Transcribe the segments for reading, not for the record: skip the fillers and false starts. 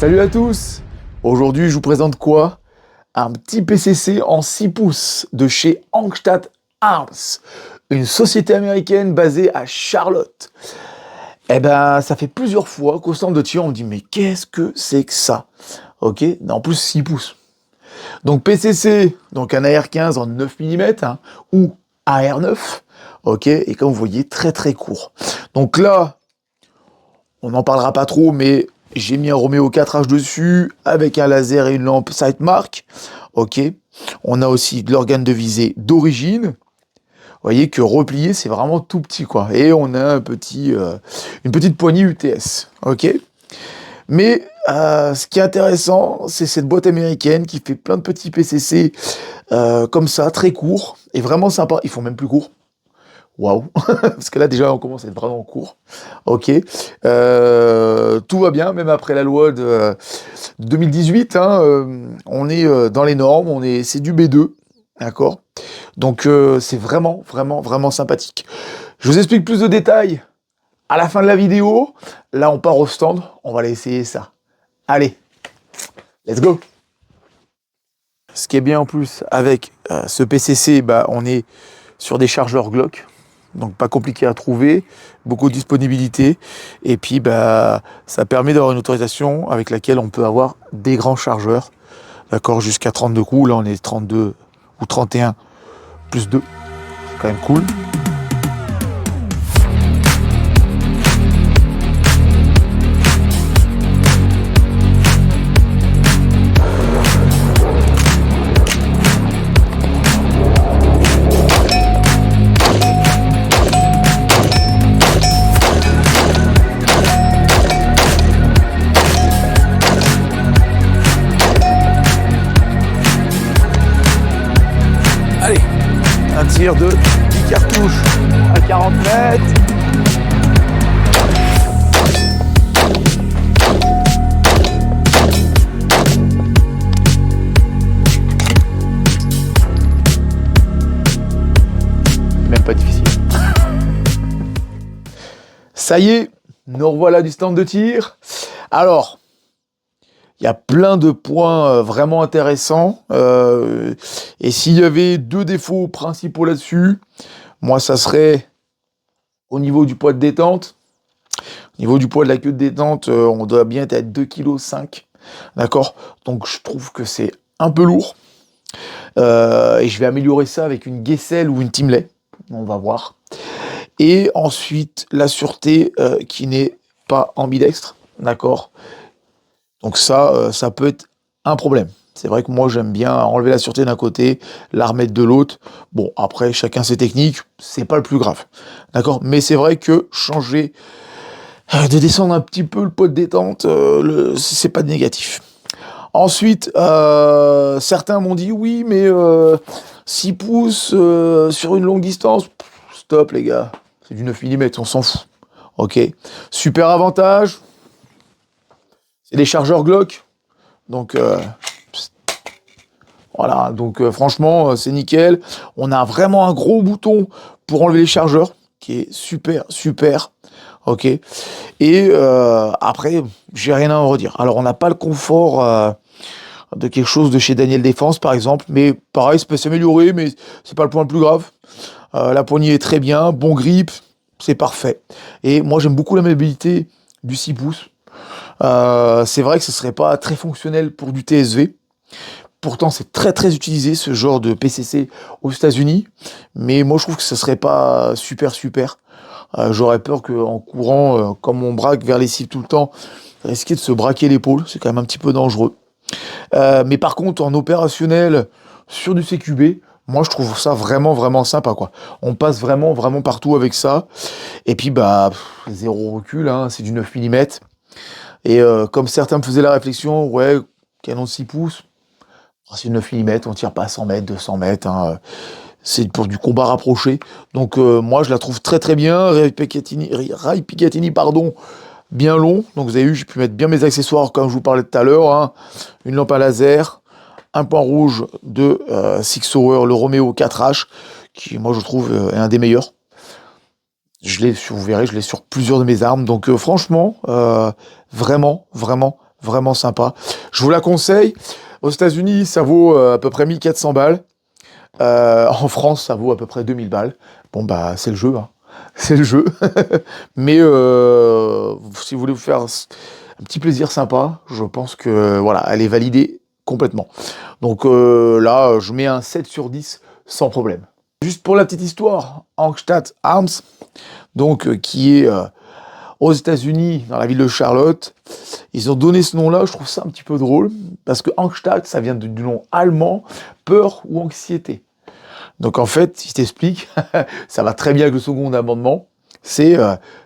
Salut à tous! Aujourd'hui, je vous présente quoi? Un petit PCC en 6 pouces de chez Angstadt Arms, une société américaine basée à Charlotte. Eh ben, ça fait plusieurs fois qu'au centre de tir, on me dit, mais qu'est-ce que c'est que ça? Ok, en plus 6 pouces. Donc PCC, donc un AR-15 en 9 mm, ou AR-9, ok, et comme vous voyez, très très court. Donc là, on n'en parlera pas trop, mais j'ai mis un Romeo 4H dessus, avec un laser et une lampe Sightmark, ok. On a aussi de l'organe de visée d'origine. Vous voyez que replié, c'est vraiment tout petit, quoi. Et on a une petite poignée UTS, ok. Mais ce qui est intéressant, c'est cette boîte américaine qui fait plein de petits PCC comme ça, très courts, et vraiment sympa. Ils font même plus court. Waouh. Parce que là déjà on commence à être vraiment court. Ok. Tout va bien, même après la loi de 2018, on est dans les normes, c'est du B2, d'accord. Donc c'est vraiment, vraiment, vraiment sympathique. Je vous explique plus de détails à la fin de la vidéo. Là on part au stand, on va aller essayer ça. Allez, let's go. Ce qui est bien en plus avec ce PCC, bah, on est sur des chargeurs Glock. Donc pas compliqué à trouver, beaucoup de disponibilité, et puis bah, ça permet d'avoir une autorisation avec laquelle on peut avoir des grands chargeurs, d'accord, jusqu'à 32 coups. Là on est 32 ou 31 plus 2, c'est quand même cool. Un tir de 10 cartouches à 40 mètres. Même pas difficile. Ça y est, nous revoilà du stand de tir. Alors, il y a plein de points vraiment intéressants. Et s'il y avait 2 défauts principaux là-dessus, moi, ça serait au niveau du poids de détente. Au niveau du poids de la queue de détente, on doit bien être à 2,5 kg. D'accord? Donc, je trouve que c'est un peu lourd. Et je vais améliorer ça avec une Geissele ou une Timley. On va voir. Et ensuite, la sûreté qui n'est pas ambidextre. D'accord? Donc ça peut être un problème. C'est vrai que moi, j'aime bien enlever la sûreté d'un côté, la remettre de l'autre. Bon, après, chacun ses techniques, c'est pas le plus grave. D'accord? Mais c'est vrai que changer, de descendre un petit peu le poids de détente, c'est pas de négatif. Ensuite, certains m'ont dit, oui, mais 6 pouces sur une longue distance, stop les gars, c'est du 9 mm, on s'en fout. Ok. Super avantage, c'est des chargeurs Glock. Donc, voilà, donc franchement, c'est nickel. On a vraiment un gros bouton pour enlever les chargeurs, qui est super, super. Ok. Et après, j'ai rien à en redire. Alors, on n'a pas le confort de quelque chose de chez Daniel Défense, par exemple, mais pareil, ça peut s'améliorer, mais c'est pas le point le plus grave. La poignée est très bien, bon grip, c'est parfait. Et moi, j'aime beaucoup la maniabilité du 6 pouces. C'est vrai que ce serait pas très fonctionnel pour du TSV. Pourtant, c'est très très utilisé ce genre de PCC aux États-Unis, mais moi je trouve que ce serait pas super super. J'aurais peur qu'en courant, comme on braque vers les cibles tout le temps, risquer de se braquer l'épaule, c'est quand même un petit peu dangereux. Mais par contre, en opérationnel sur du CQB, moi je trouve ça vraiment vraiment sympa quoi. On passe vraiment vraiment partout avec ça. Et puis bah zéro recul, c'est du 9 mm. Et comme certains me faisaient la réflexion, ouais, canon de 6 pouces. C'est 9 mm, on tire pas à 100 mètres, 200 mètres, c'est pour du combat rapproché. Donc moi je la trouve très très bien. Rai Picatinny, pardon, bien long. Donc vous avez vu, j'ai pu mettre bien mes accessoires comme je vous parlais tout à l'heure. Une lampe à laser, un point rouge de Six Hour, le Romeo 4H, qui moi je trouve est un des meilleurs. Vous verrez, je l'ai sur plusieurs de mes armes. Donc franchement, vraiment, vraiment, vraiment sympa. Je vous la conseille. Aux États-Unis, ça vaut à peu près 1400 balles. En France, ça vaut à peu près 2000 balles. Bon, bah, c'est le jeu, hein. C'est le jeu. Mais si vous voulez vous faire un petit plaisir sympa, je pense que voilà, elle est validée complètement. Donc là, je mets un 7 sur 10 sans problème. Juste pour la petite histoire, Angstadt Arms, donc qui est aux États-Unis, dans la ville de Charlotte, ils ont donné ce nom-là. Je trouve ça un petit peu drôle parce que Angstadt, ça vient du nom allemand, peur ou anxiété. Donc en fait, il t'explique, ça va très bien avec le second amendement, c'est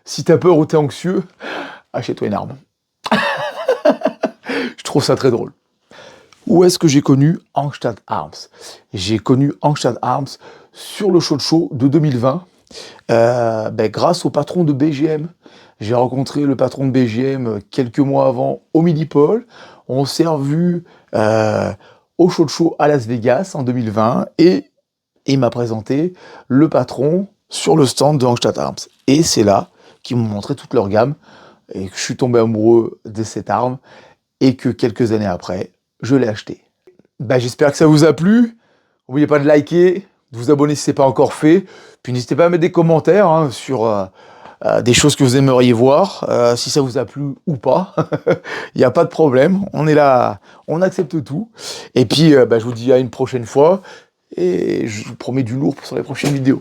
si t'as peur ou t'es anxieux, achète-toi une arme. Je trouve ça très drôle. Où est-ce que j'ai connu Angstadt Arms? J'ai connu Angstadt Arms sur le show de 2020, grâce au patron de BGM. J'ai rencontré le patron de BGM quelques mois avant au Midi-Pôle. On s'est revu au show à Las Vegas en 2020 et il m'a présenté le patron sur le stand de Angstadt Arms. Et c'est là qu'ils m'ont montré toute leur gamme et que je suis tombé amoureux de cette arme et que quelques années après, je l'ai acheté. J'espère que ça vous a plu. N'oubliez pas de liker, de vous abonner si ce n'est pas encore fait. Puis n'hésitez pas à mettre des commentaires hein, sur des choses que vous aimeriez voir, si ça vous a plu ou pas. Il n'y a pas de problème. On est là, on accepte tout. Et puis, je vous dis à une prochaine fois. Et je vous promets du lourd sur les prochaines vidéos.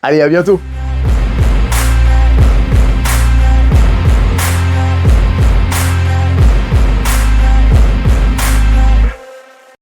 Allez, à bientôt!